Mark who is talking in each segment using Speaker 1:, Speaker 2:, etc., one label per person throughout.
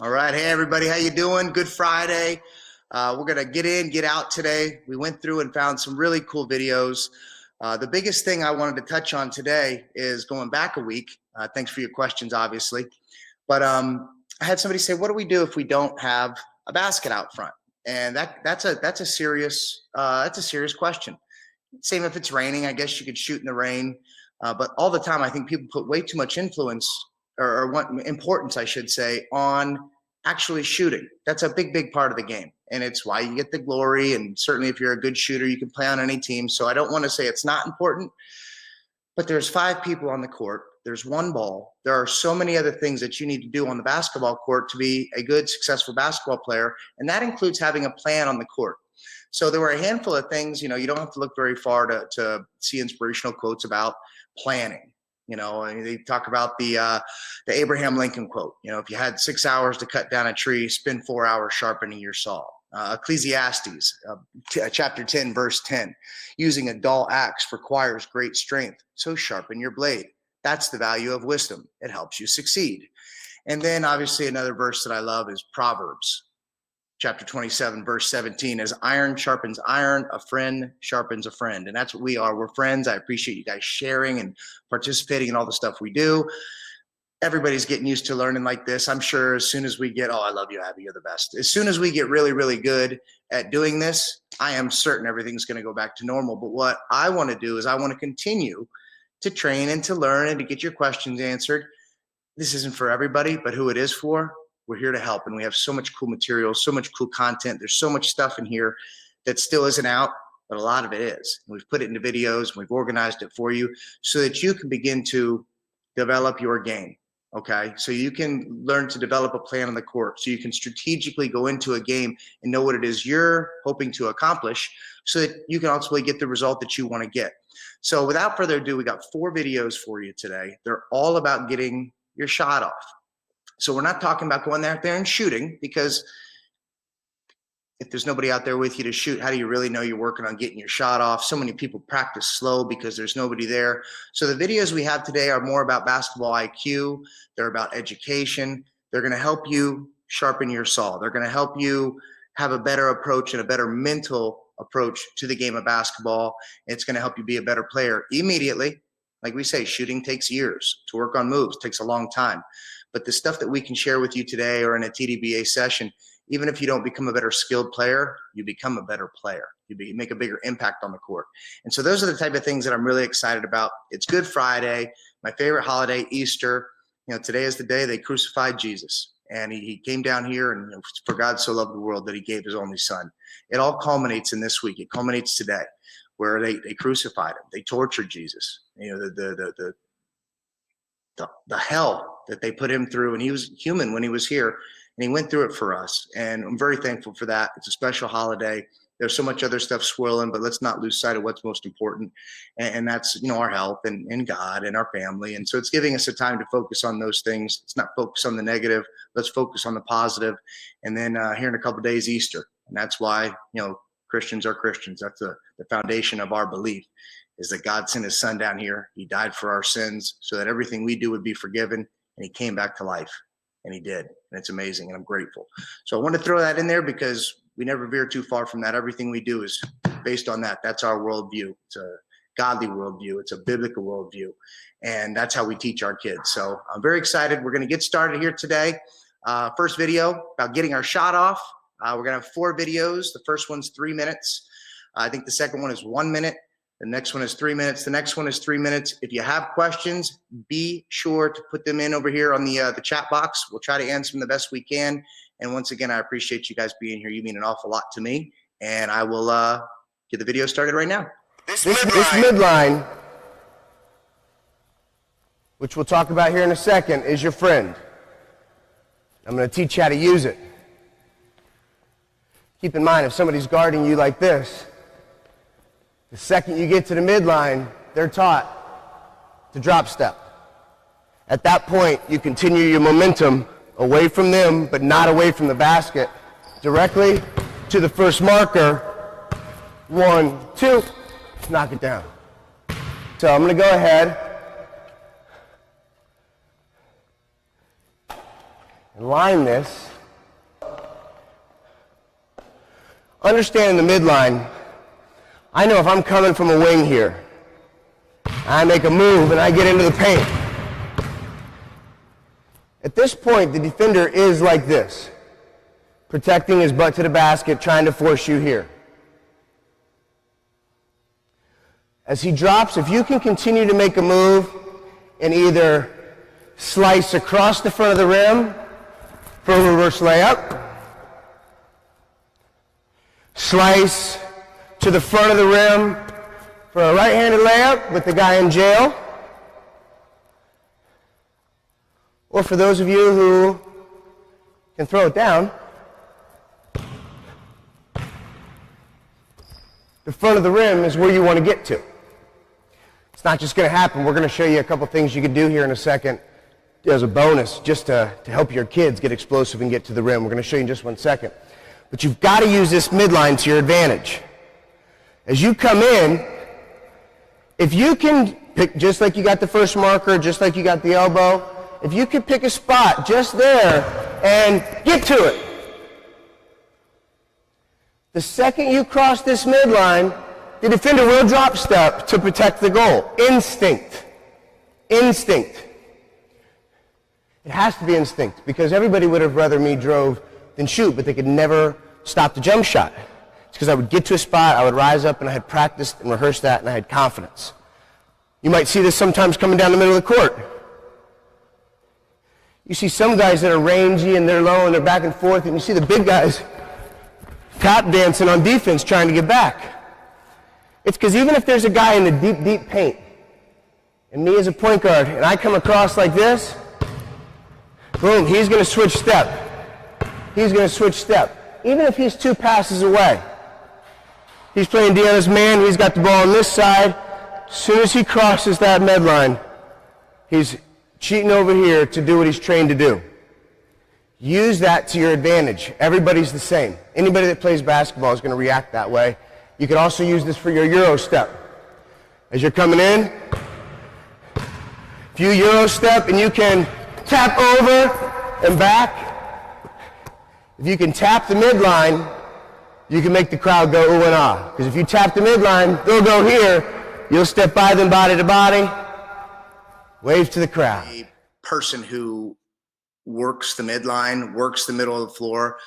Speaker 1: All right. Hey, everybody. How you doing? Good Friday. We're going to get in, get out today. We went through and found some really cool videos. The biggest thing I wanted to touch on today is going back a week. Thanks for your questions, obviously. But I had somebody say, what do we do if we don't have a basket out front? And that's a serious question. Same if it's raining. I guess you could shoot in the rain. But all the time, I think people put way too much influence or importance, I should say, on actually shooting. That's a big part of the game. And it's why you get the glory. And certainly if you're a good shooter, you can play on any team. So I don't want to say it's not important, but there's 5 people on the court. There's 1 ball. There are so many other things that you need to do on the basketball court to be a good, successful basketball player. And that includes having a plan on the court. So there were a handful of things, you don't have to look very far to see inspirational quotes about planning. They talk about the Abraham Lincoln quote. If you had 6 hours to cut down a tree, spend 4 hours sharpening your saw. Ecclesiastes, chapter 10, verse 10. Using a dull axe requires great strength, so sharpen your blade. That's the value of wisdom. It helps you succeed. And then obviously another verse that I love is Proverbs. Chapter 27, verse 17, as iron sharpens iron, a friend sharpens a friend. And that's what we are. We're friends. I appreciate you guys sharing and participating in all the stuff we do. Everybody's getting used to learning like this. I'm sure as soon as we get, I love you, Abby, you're the best. As soon as we get really, really good at doing this, I am certain everything's going to go back to normal. But what I want to do is I want to continue to train and to learn and to get your questions answered. This isn't for everybody, but who it is for, we're here to help, and we have so much cool material, so much cool content. There's so much stuff in here that still isn't out, but a lot of it is. And we've put it into videos, and we've organized it for you so that you can begin to develop your game, okay? So you can learn to develop a plan on the court, so you can strategically go into a game and know what it is you're hoping to accomplish so that you can ultimately get the result that you want to get. So without further ado, we got 4 videos for you today. They're all about getting your shot off. So we're not talking about going out there and shooting, because if there's nobody out there with you to shoot, how do you really know you're working on getting your shot off? So many people practice slow because there's nobody there. So the videos we have today are more about basketball IQ. They're about education. They're going to help you sharpen your saw. They're going to help you have a better approach and a better mental approach to the game of basketball. It's going to help you be a better player immediately. Like we say, shooting takes years. To work on moves takes a long time. But the stuff that we can share with you today or in a TDBA session, even if you don't become a better skilled player, you become a better player. You make a bigger impact on the court. And so those are the type of things that I'm really excited about. It's Good Friday, my favorite holiday, Easter. Today is the day they crucified Jesus. And he came down here, and for God so loved the world that he gave his only son. It all culminates in this week. It culminates today, where they crucified him. They tortured Jesus. The hell that they put him through, and he was human when he was here, and he went through it for us, and I'm very thankful for that. It's a special holiday. There's so much other stuff swirling, but let's not lose sight of what's most important, and that's our health and God and our family. And so it's giving us a time to focus on those things. Let's not focus on the negative. Let's focus on the positive. And then here in a couple of days, Easter, and that's why Christians are Christians. That's the foundation of our belief, is that God sent his son down here. He died for our sins so that everything we do would be forgiven, and he came back to life, and he did. And it's amazing, and I'm grateful. So I want to throw that in there because we never veer too far from that. Everything we do is based on that. That's our worldview. It's a godly worldview. It's a biblical worldview, and that's how we teach our kids. So I'm very excited. We're going to get started here today. First video about getting our shot off. We're going to have 4 videos. The first one's 3 minutes. I think the second one is 1 minute. The next one is 3 minutes. The next one is 3 minutes. If you have questions, be sure to put them in over here on the chat box. We'll try to answer them the best we can. And once again, I appreciate you guys being here. You mean an awful lot to me. And I will get the video started right now.
Speaker 2: This midline, which we'll talk about here in a second, is your friend. I'm going to teach you how to use it. Keep in mind, if somebody's guarding you like this, the second you get to the midline, they're taught to drop step. At that point, you continue your momentum away from them, but not away from the basket, directly to the first marker. 1, 2, knock it down. So I'm going to go ahead. and line this. Understand the midline. I know if I'm coming from a wing here, I make a move and I get into the paint. At this point, the defender is like this, protecting his butt to the basket, trying to force you here. As he drops, if you can continue to make a move and either slice across the front of the rim for a reverse layup, slice to the front of the rim for a right-handed layup with the guy in jail, or for those of you who can throw it down, the front of the rim is where you want to get to. It's not just going to happen. We're going to show you a couple things you can do here in a second as a bonus just to help your kids get explosive and get to the rim. We're going to show you in just 1 second. But you've got to use this midline to your advantage. As you come in, if you can pick, just like you got the first marker, just like you got the elbow, if you could pick a spot just there and get to it. The second you cross this midline, the defender will drop step to protect the goal. Instinct. Instinct. It has to be instinct, because everybody would have rather me drove than shoot, but they could never stop the jump shot. It's because I would get to a spot, I would rise up, and I had practiced and rehearsed that, and I had confidence. You might see this sometimes coming down the middle of the court. You see some guys that are rangy and they're low and they're back and forth, and you see the big guys tap dancing on defense trying to get back. It's because even if there's a guy in the deep, deep paint, and me as a point guard, and I come across like this, boom, he's going to switch step. He's going to switch step. Even if he's 2 passes away. He's playing Deanna's man, he's got the ball on this side. As soon as he crosses that midline, he's cheating over here to do what he's trained to do. Use that to your advantage. Everybody's the same. Anybody that plays basketball is going to react that way. You can also use this for your Euro step. As you're coming in, if you Euro step and you can tap over and back, if you can tap the midline, you can make the crowd go ooh and ah. Because if you tap the midline, they'll go here, you'll step by them body to body, wave to the crowd.
Speaker 1: A person who works the midline, works the middle of the floor,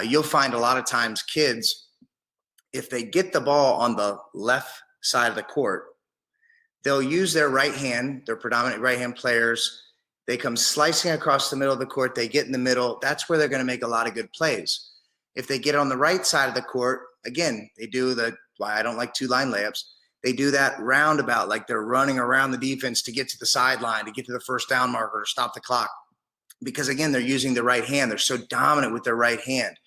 Speaker 1: you'll find a lot of times kids, if they get the ball on the left side of the court, they'll use their right hand, their predominant right hand players. They come slicing across the middle of the court. They get in the middle. That's where they're going to make a lot of good plays. If they get on the right side of the court, again, they do why I don't like 2-line layups. They do that roundabout, like they're running around the defense to get to the sideline, to get to the first down marker, to stop the clock. Because again, they're using the right hand. They're so dominant with their right hand.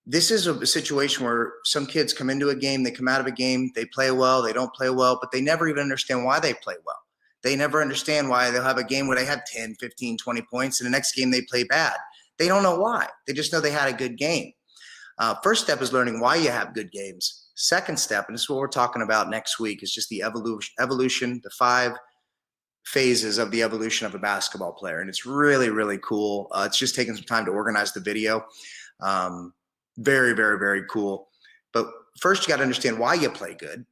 Speaker 1: This is a situation where some kids come into a game, they come out of a game, they play well, they don't play well, but they never even understand why they play well. They never understand why they'll have a game where they have 10, 15, 20 points, and the next game they play bad. They don't know why. They just know they had a good game. First step is learning why you have good games. Second step, and this is what we're talking about next week, is just the evolution, the 5 phases of the evolution of a basketball player. And it's really, really cool. It's just taking some time to organize the video. Very, very, very cool. But first, you got to understand why you play good.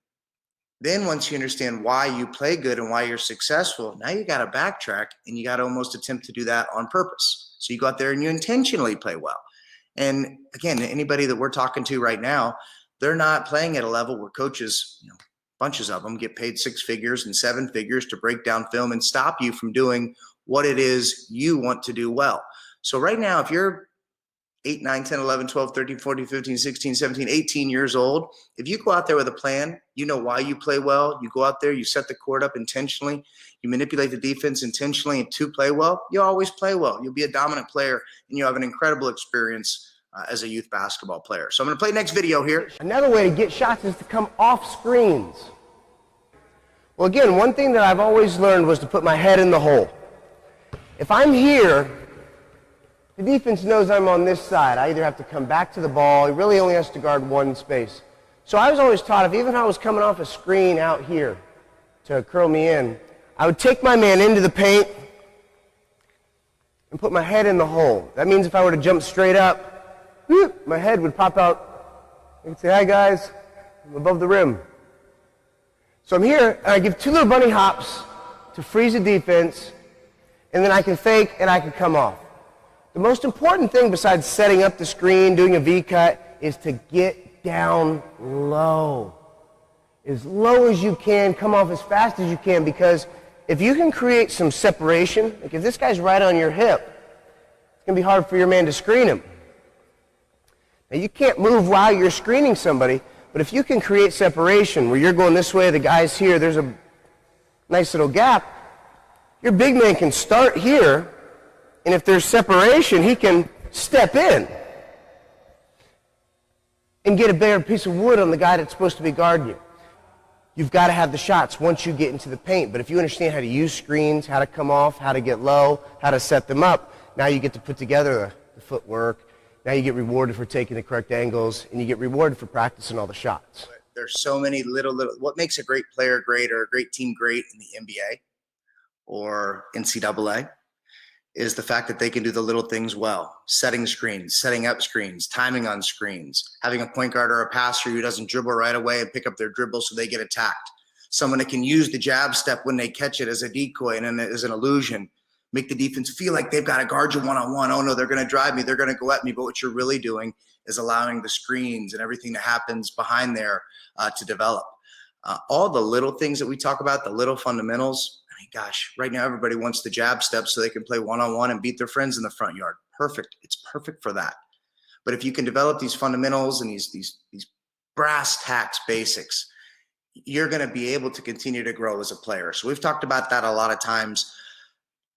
Speaker 1: Then once you understand why you play good and why you're successful, now you got to backtrack and you got to almost attempt to do that on purpose. So you go out there and you intentionally play well. And again, anybody that we're talking to right now, they're not playing at a level where coaches, bunches of them get paid 6 figures and 7 figures to break down film and stop you from doing what it is you want to do well. So right now, if you're 8, 9, 10, 11, 12, 13, 14, 15, 16, 17, 18 years old, if you go out there with a plan, you know why you play well, you go out there, you set the court up intentionally, you manipulate the defense intentionally and to play well, you always play well. You'll be a dominant player and you have an incredible experience as a youth basketball player. So I'm going to play next video here.
Speaker 2: Another way to get shots is to come off screens. Well, again, one thing that I've always learned was to put my head in the hole. If I'm here, the defense knows I'm on this side. I either have to come back to the ball. He really only has to guard one space. So I was always taught, if even if I was coming off a screen out here to curl me in, I would take my man into the paint, and put my head in the hole. That means if I were to jump straight up, my head would pop out. I could say, hi guys, I'm above the rim. So I'm here, and I give 2 little bunny hops to freeze the defense, and then I can fake and I can come off. The most important thing besides setting up the screen, doing a V-cut, is to get down low. As low as you can, come off as fast as you can, because if you can create some separation, like if this guy's right on your hip, it's going to be hard for your man to screen him. Now you can't move while you're screening somebody, but if you can create separation where you're going this way, the guy's here, there's a nice little gap, your big man can start here, and if there's separation, he can step in and get a bigger piece of wood on the guy that's supposed to be guarding you. You've got to have the shots once you get into the paint, but if you understand how to use screens, how to come off, how to get low, how to set them up, now you get to put together the footwork. Now you get rewarded for taking the correct angles, and you get rewarded for practicing all the shots.
Speaker 1: There's so many little, what makes a great player great or a great team great in the NBA or NCAA is the fact that they can do the little things well. Setting screens, setting up screens, timing on screens, having a point guard or a passer who doesn't dribble right away and pick up their dribble so they get attacked. Someone that can use the jab step when they catch it as a decoy and as an illusion. Make the defense feel like they've got to guard you one-on-one. Oh, no, they're going to drive me. They're going to go at me. But what you're really doing is allowing the screens and everything that happens behind there to develop. All the little things that we talk about, the little fundamentals, I mean, gosh, right now everybody wants the jab step so they can play one-on-one and beat their friends in the front yard. Perfect. It's perfect for that. But if you can develop these fundamentals and these brass tacks basics, you're going to be able to continue to grow as a player. So we've talked about that a lot of times.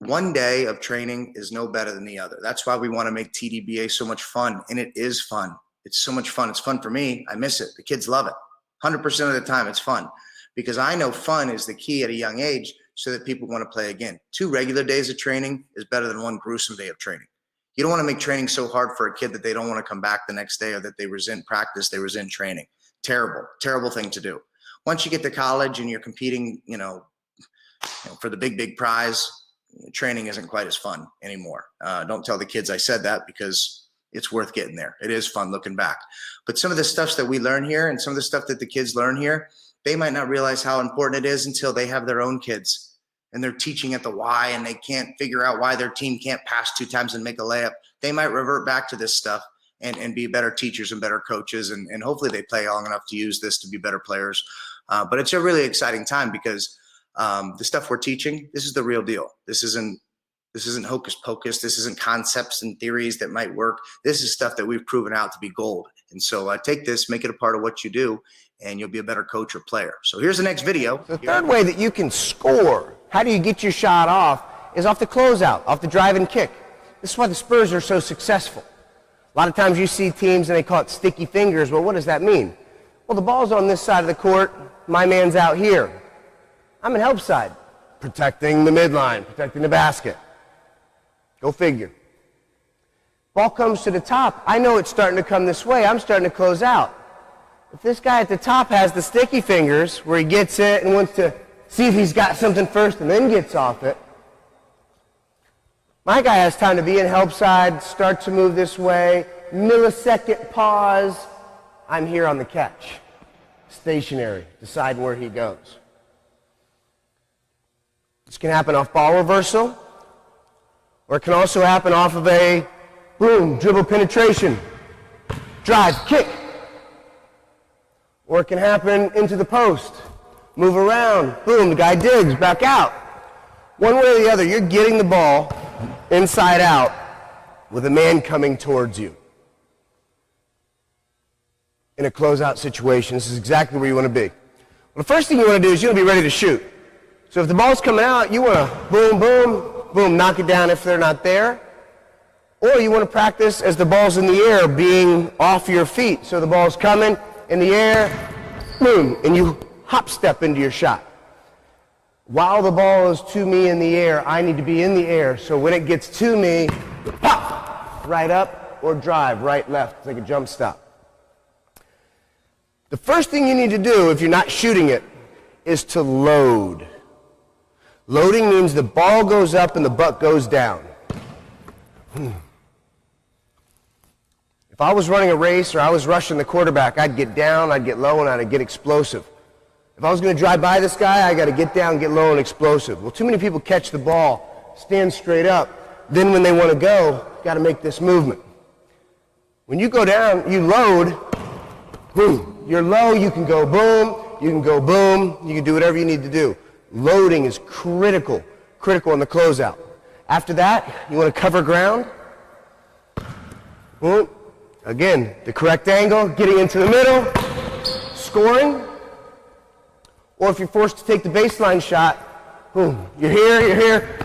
Speaker 1: One day of training is no better than the other. That's why we want to make TDBA so much fun, and it is fun. It's so much fun. It's fun for me. I miss it. The kids love it. 100% of the time it's fun because I know fun is the key at a young age so that people want to play again. 2 regular days of training is better than 1 gruesome day of training. You don't want to make training so hard for a kid that they don't want to come back the next day or that they resent practice, they resent training. Terrible, terrible thing to do. Once you get to college and you're competing, for the big prize, training isn't quite as fun anymore. Don't tell the kids I said that because it's worth getting there. It is fun looking back. But some of the stuff that we learn here and some of the stuff that the kids learn here, they might not realize how important it is until they have their own kids and they're teaching at the Y and they can't figure out why their team can't pass 2 times and make a layup. They might revert back to this stuff and be better teachers and better coaches. And hopefully they play long enough to use this to be better players. But it's a really exciting time because the stuff we're teaching, this is the real deal. This isn't hocus pocus. This isn't concepts and theories that might work. This is stuff that we've proven out to be gold. And so take this, make it a part of what you do, and you'll be a better coach or player. So here's the next video.
Speaker 2: The third way that you can score, how do you get your shot off, is off the closeout, off the drive and kick. This is why the Spurs are so successful. A lot of times you see teams and they call it sticky fingers. Well, what does that mean? Well, the ball's on this side of the court. My man's out here. I'm in help side, protecting the midline, protecting the basket. Go figure. Ball comes to the top. I know it's starting to come this way. I'm starting to close out. If this guy at the top has the sticky fingers where he gets it and wants to see if he's got something first and then gets off it, my guy has time to be in help side, start to move this way, millisecond pause. I'm here on the catch. Stationary, decide where he goes. This can happen off ball reversal, or it can also happen off of a boom, dribble penetration, drive, kick. Or it can happen into the post, move around, boom, the guy digs, back out. One way or the other, you're getting the ball inside out with a man coming towards you. In a closeout situation, this is exactly where you want to be. Well, the first thing you want to do is you want to be ready to shoot. So if the ball's coming out, you want to boom, boom, boom, knock it down if they're not there. Or you want to practice as the ball's in the air being off your feet. So the ball's coming in the air, boom, and you hop step into your shot. While the ball is to me in the air, I need to be in the air. So when it gets to me, pop, right up or drive, right, left. It's like a jump stop. The first thing you need to do if you're not shooting it is to load. Loading means the ball goes up and the butt goes down. If I was running a race or I was rushing the quarterback, I'd get down, I'd get low, and I'd get explosive. If I was going to drive by this guy, I got to get down, get low, and explosive. Well, too many people catch the ball, stand straight up. Then when they want to go, got to make this movement. When you go down, you load, boom. You're low, you can go boom, you can go boom, you can do whatever you need to do. Loading is critical in the closeout. After that, you want to cover ground. Boom. Again, the correct angle, getting into the middle, scoring. Or if you're forced to take the baseline shot, boom, you're here.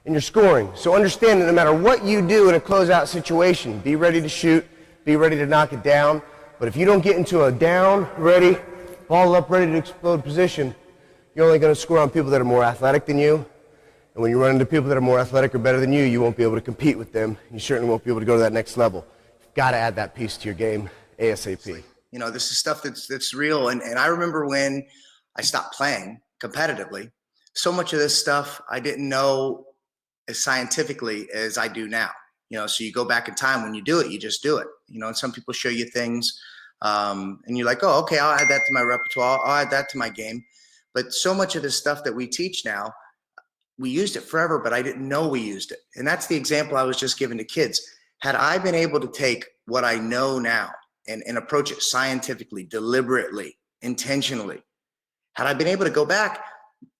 Speaker 2: And you're scoring. So understand that no matter what you do in a closeout situation, be ready to shoot, be ready to knock it down. But if you don't get into a down, ready, ball up, ready to explode position, you're only going to score on people that are more athletic than you. And when you run into people that are more athletic or better than you, you won't be able to compete with them. You certainly won't be able to go to that next level. You've got to add that piece to your game ASAP.
Speaker 1: You know, this is stuff that's real. And I remember when I stopped playing competitively, so much of this stuff I didn't know as scientifically as I do now. You know, so you go back in time, when you do it, you just do it. You know, and some people show you things and you're like, oh, okay, I'll add that to my repertoire. I'll add that to my game. But so much of this stuff that we teach now, we used it forever, but I didn't know we used it. And that's the example I was just giving to kids. Had I been able to take what I know now and approach it scientifically, deliberately, intentionally, had I been able to go back,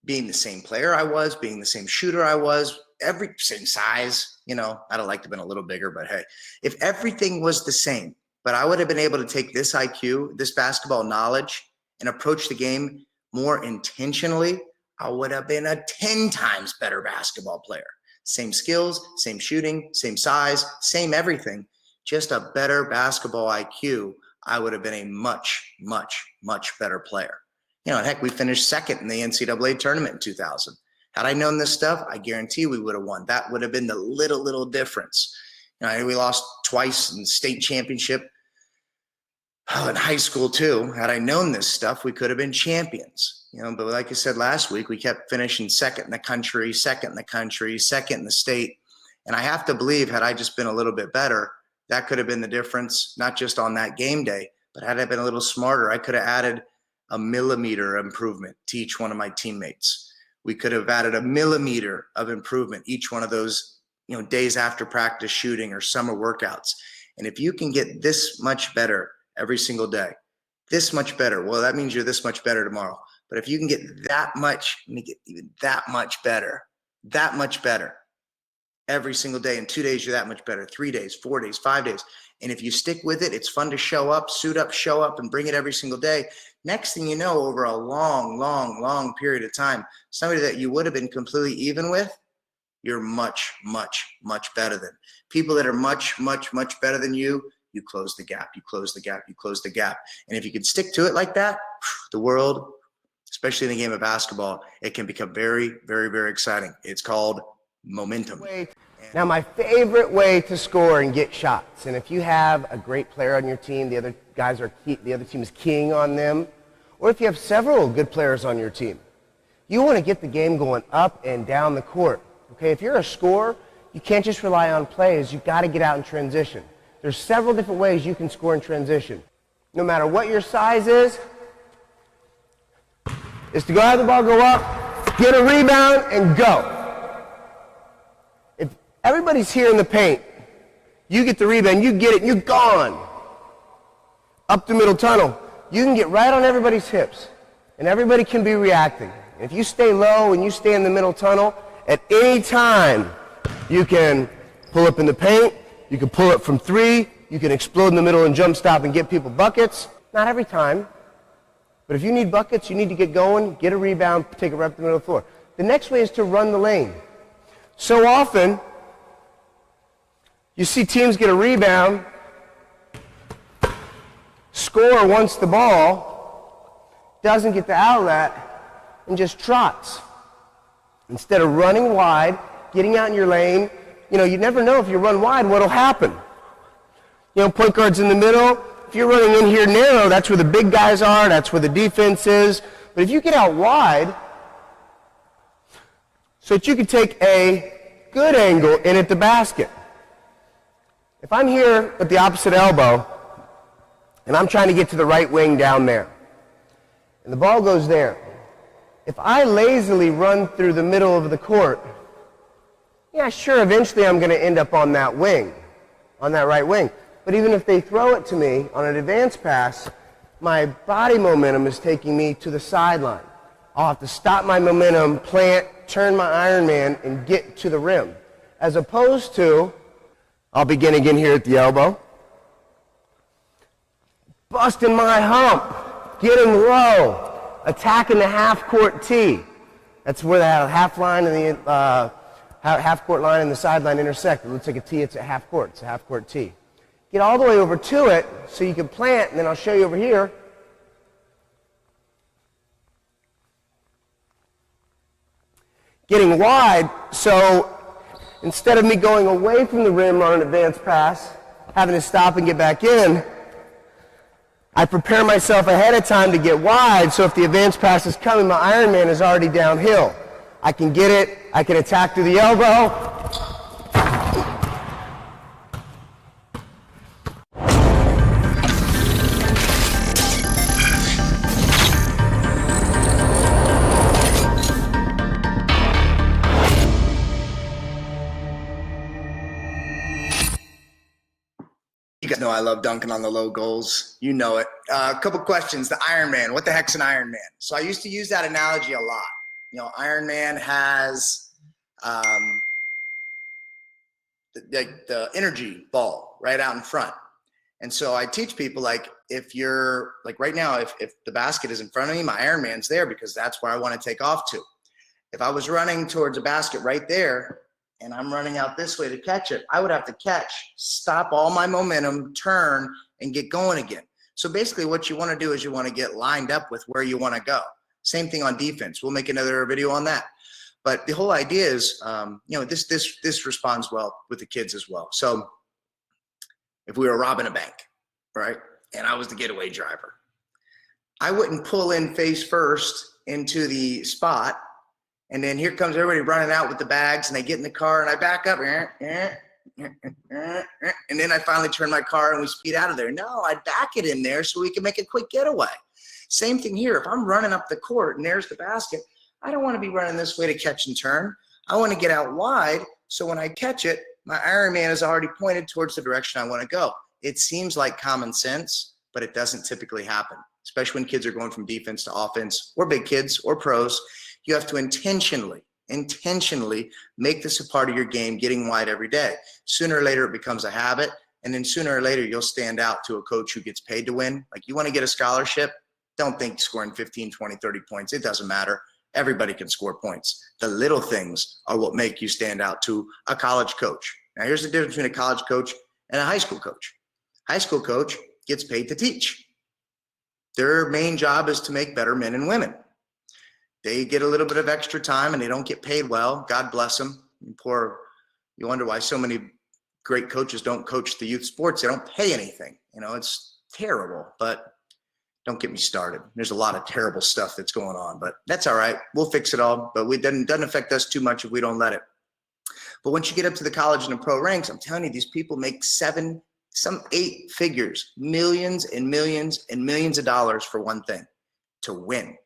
Speaker 1: being the same player I was, being the same shooter I was, every same size, you know, I'd have liked to have been a little bigger, but hey, if everything was the same, but I would have been able to take this IQ, this basketball knowledge, and approach the game more intentionally, I would have been a 10 times better basketball player. Same skills, same shooting, same size, same everything, just a better basketball IQ. I would have been a much, much, much better player. You know, heck, we finished second in the NCAA tournament in 2000. Had I known this stuff, I guarantee we would have won. That would have been the little difference. You know, we lost twice in the state championship in high school too. Had I known this stuff, we could have been champions. You know, but like I said last week, we kept finishing second in the country, second in the state. And I have to believe, had I just been a little bit better, that could have been the difference, not just on that game day, but had I been a little smarter, I could have added a millimeter improvement to each one of my teammates. We could have added a millimeter of improvement each one of those, you know, days after practice shooting or summer workouts. And if you can get this much better every single day, this much better, well, that means you're this much better tomorrow. But if you can get that much, let me get even that much better every single day. In 2 days, you're that much better. 3 days, 4 days, 5 days. And if you stick with it, it's fun to show up, suit up, show up, and bring it every single day. Next thing you know, over a long period of time, somebody that you would have been completely even with, you're much better than. People that are much better than you, you close the gap, you close the gap, you close the gap. And if you can stick to it like that, the world, especially in the game of basketball, it can become very exciting. It's called momentum.
Speaker 2: Now, my favorite way to score and get shots, and if you have a great player on your team, the other team is keying on them, or if you have several good players on your team, you want to get the game going up and down the court. Okay, if you're a scorer, you can't just rely on plays. You've got to get out in transition. There's several different ways you can score in transition. No matter what your size is to go have the ball, go up, get a rebound, and go. If everybody's here in the paint, you get the rebound, you get it, and you're gone. Up the middle tunnel, you can get right on everybody's hips, and everybody can be reacting. If you stay low and you stay in the middle tunnel, at any time, you can pull up in the paint, you can pull up from three, you can explode in the middle and jump stop and get people buckets. Not every time. But if you need buckets, you need to get going, get a rebound, take it right up the middle of the floor. The next way is to run the lane. So often, you see teams get a rebound, score wants the ball, doesn't get the outlet, and just trots. Instead of running wide, getting out in your lane, you know, you never know if you run wide what'll happen. You know, point guard's in the middle. If you're running in here narrow, that's where the big guys are, that's where the defense is. But if you get out wide, so that you can take a good angle in at the basket. If I'm here at the opposite elbow, and I'm trying to get to the right wing down there, and the ball goes there, if I lazily run through the middle of the court, yeah, sure, eventually I'm going to end up on that wing, on that right wing. But even if they throw it to me on an advance pass, my body momentum is taking me to the sideline. I'll have to stop my momentum, plant, turn my Ironman, and get to the rim. As opposed to, I'll begin again here at the elbow, busting my hump, getting low, attacking the half-court tee. That's where the half line and the half-court line and the sideline intersect. It looks like a tee. It's a half-court. It's a half-court tee. Get all the way over to it so you can plant, and then I'll show you over here. Getting wide, so instead of me going away from the rim on an advance pass, having to stop and get back in, I prepare myself ahead of time to get wide, so if the advance pass is coming, my Ironman is already downhill. I can get it, I can attack through the elbow.
Speaker 1: You guys know I love dunking on the low goals. You know it. A couple questions. The Ironman. What the heck's an Ironman? So I used to use that analogy a lot. You know, Ironman has the energy ball right out in front. And so I teach people, like, if you're, like right now, if the basket is in front of me, my Ironman's there because that's where I want to take off to. If I was running towards a basket right there, and I'm running out this way to catch it, I would have to catch, stop all my momentum, turn, and get going again. So basically what you want to do is you want to get lined up with where you want to go. Same thing on defense. We'll make another video on that. But the whole idea is, you know, this responds well with the kids as well. So if we were robbing a bank, right, and I was the getaway driver, I wouldn't pull in face first into the spot, and then here comes everybody running out with the bags, and they get in the car, and I back up, and then I finally turn my car and we speed out of there. No, I back it in there so we can make a quick getaway. Same thing here. If I'm running up the court and there's the basket, I don't want to be running this way to catch and turn. I want to get out wide, so when I catch it, my Ironman is already pointed towards the direction I want to go. It seems like common sense, but it doesn't typically happen, especially when kids are going from defense to offense, or big kids or pros. You have to intentionally make this a part of your game, getting wide every day. Sooner or later, it becomes a habit, and then sooner or later, you'll stand out to a coach who gets paid to win. Like, you want to get a scholarship, don't think scoring 15, 20, 30 points. It doesn't matter. Everybody can score points. The little things are what make you stand out to a college coach. Now, here's the difference between a college coach and a high school coach. High school coach gets paid to teach. Their main job is to make better men and women. They get a little bit of extra time and they don't get paid well. God bless them. You wonder why so many great coaches don't coach the youth sports. They don't pay anything. You know, it's terrible, but don't get me started. There's a lot of terrible stuff that's going on, but that's all right. We'll fix it all, but it doesn't affect us too much if we don't let it. But once you get up to the college and the pro ranks, I'm telling you, these people make 7, some 8 figures, millions and millions and millions of dollars for one thing: to win.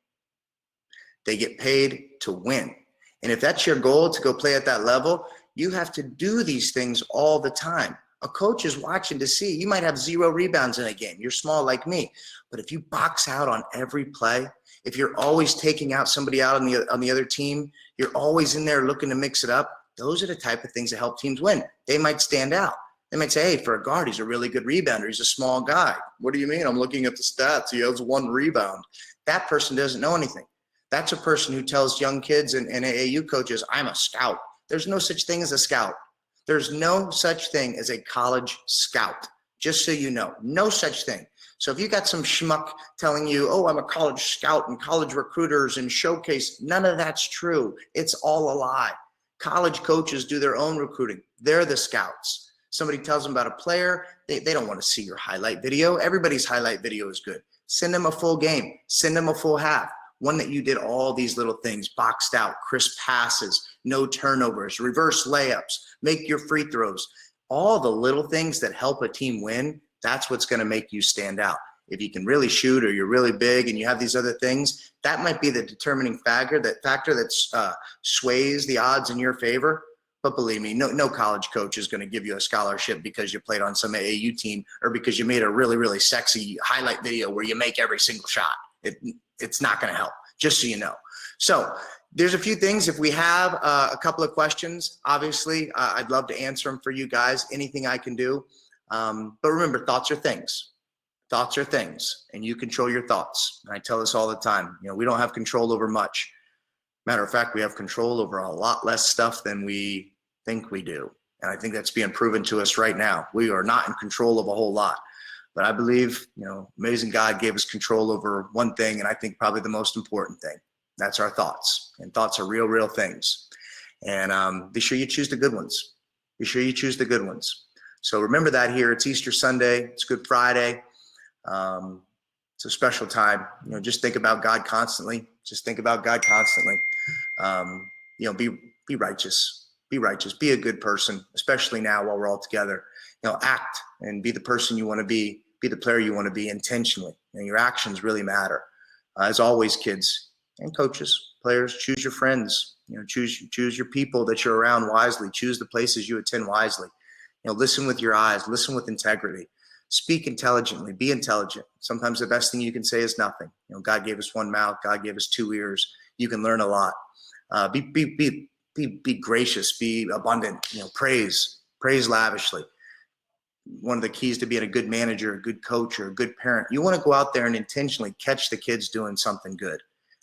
Speaker 1: They get paid to win. And if that's your goal, to go play at that level, you have to do these things all the time. A coach is watching to see. You might have 0 rebounds in a game. You're small like me. But if you box out on every play, if you're always taking out somebody out on the other team, you're always in there looking to mix it up, those are the type of things that help teams win. They might stand out. They might say, hey, for a guard, he's a really good rebounder. He's a small guy. What do you mean? I'm looking at the stats. He has 1 rebound. That person doesn't know anything. That's a person who tells young kids and AAU coaches, I'm a scout. There's no such thing as a scout. There's no such thing as a college scout, just so you know. No such thing. So if you got some schmuck telling you, oh, I'm a college scout and college recruiters and showcase, none of that's true. It's all a lie. College coaches do their own recruiting. They're the scouts. Somebody tells them about a player, they don't want to see your highlight video. Everybody's highlight video is good. Send them a full game. Send them a full half. one that you did all these little things, boxed out, crisp passes, no turnovers, reverse layups, make your free throws, all the little things that help a team win, that's what's going to make you stand out. If you can really shoot, or you're really big and you have these other things, that might be the determining factor that sways the odds in your favor. But believe me, no college coach is going to give you a scholarship because you played on some AAU team or because you made a really, really sexy highlight video where you make every single shot. It's not going to help, just so you know. So there's a few things. If we have a couple of questions, obviously, I'd love to answer them for you guys, anything I can do. But remember, thoughts are things. Thoughts are things, and you control your thoughts. And I tell this all the time. We don't have control over much. Matter of fact, we have control over a lot less stuff than we think we do. And I think that's being proven to us right now. We are not in control of a whole lot. But I believe, amazing God gave us control over one thing, and I think probably the most important thing. That's our thoughts. And thoughts are real, real things. And be sure you choose the good ones. Be sure you choose the good ones. So remember that here. It's Easter Sunday. It's Good Friday. It's a special time. Just think about God constantly. Just think about God constantly. Be righteous. Be righteous. Be a good person, especially now while we're all together. Act and be the person you want to be. Be the player you want to be intentionally. Your actions really matter. As always, kids and coaches, players, choose your friends. Choose your people that you're around wisely. Choose the places you attend wisely. Listen with your eyes. Listen with integrity. Speak intelligently. Be intelligent. Sometimes the best thing you can say is nothing. God gave us one mouth. God gave us two ears. You can learn a lot. Be gracious. Be abundant. Praise lavishly. One of the keys to being a good manager, a good coach, or a good parent, you want to go out there and intentionally catch the kids doing something good.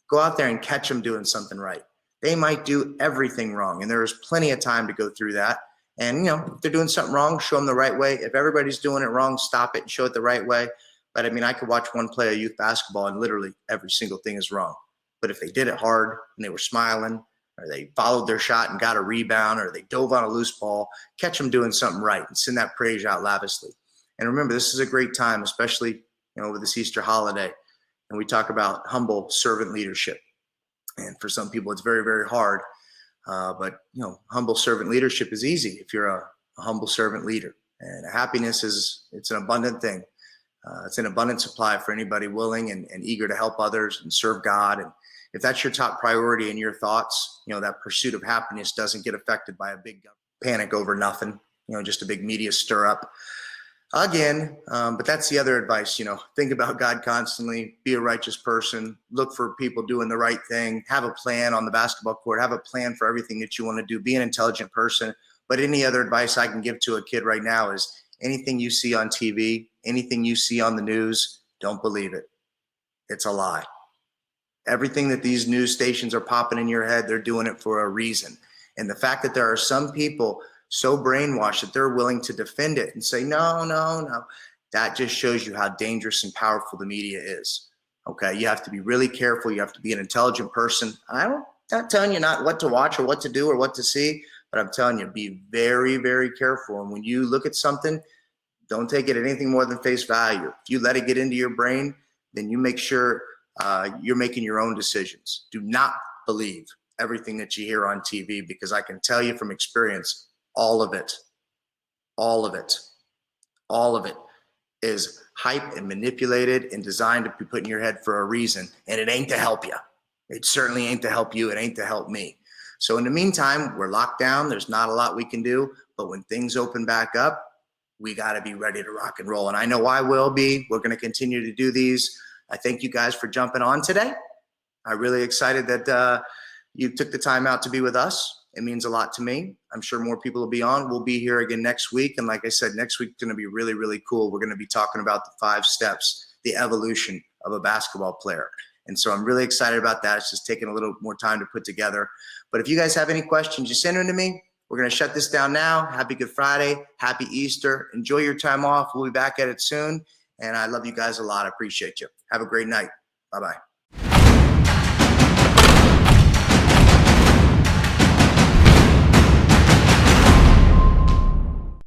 Speaker 1: Go out there and catch them doing something right. They might do everything wrong, and there is plenty of time to go through that. And, if they're doing something wrong, show them the right way. If everybody's doing it wrong, stop it and show it the right way. But I could watch one play of youth basketball and literally every single thing is wrong. But if they did it hard and they were smiling, or they followed their shot and got a rebound, or they dove on a loose ball, catch them doing something right and send that praise out lavishly. And remember, this is a great time, especially, over this Easter holiday. And we talk about humble servant leadership. And for some people, it's very, very hard. But humble servant leadership is easy if you're a humble servant leader. And happiness it's an abundant thing. It's an abundant supply for anybody willing and eager to help others and serve God. And if that's your top priority in your thoughts, that pursuit of happiness doesn't get affected by a big panic over nothing, just a big media stir up. Again, but that's the other advice, think about God constantly, be a righteous person, look for people doing the right thing, have a plan on the basketball court, have a plan for everything that you want to do, be an intelligent person. But any other advice I can give to a kid right now is anything you see on TV, anything you see on the news, don't believe it. It's a lie. Everything that these news stations are popping in your head, they're doing it for a reason. And the fact that there are some people so brainwashed that they're willing to defend it and say, no, that just shows you how dangerous and powerful the media is. Okay, you have to be really careful. You have to be an intelligent person. I'm not telling you not what to watch or what to do or what to see, but I'm telling you, be very, very careful. And when you look at something, don't take it anything more than face value. If you let it get into your brain, then you make sure you're making your own decisions. Do not believe everything that you hear on TV, because I can tell you from experience, all of it is hype and manipulated and designed to be put in your head for a reason. And it ain't to help you. It certainly ain't to help you. It ain't to help me. So in the meantime, we're locked down. There's not a lot we can do. But when things open back up, we got to be ready to rock and roll. And I know I will be. We're going to continue to do these. I thank you guys for jumping on today. I'm really excited that you took the time out to be with us. It means a lot to me. I'm sure more people will be on. We'll be here again next week. And like I said, next week's going to be really, really cool. We're going to be talking about the 5 steps, the evolution of a basketball player. And so I'm really excited about that. It's just taking a little more time to put together. But if you guys have any questions, just send them to me. We're going to shut this down now. Happy Good Friday. Happy Easter. Enjoy your time off. We'll be back at it soon. And I love you guys a lot. I appreciate you. Have a great night. Bye-bye.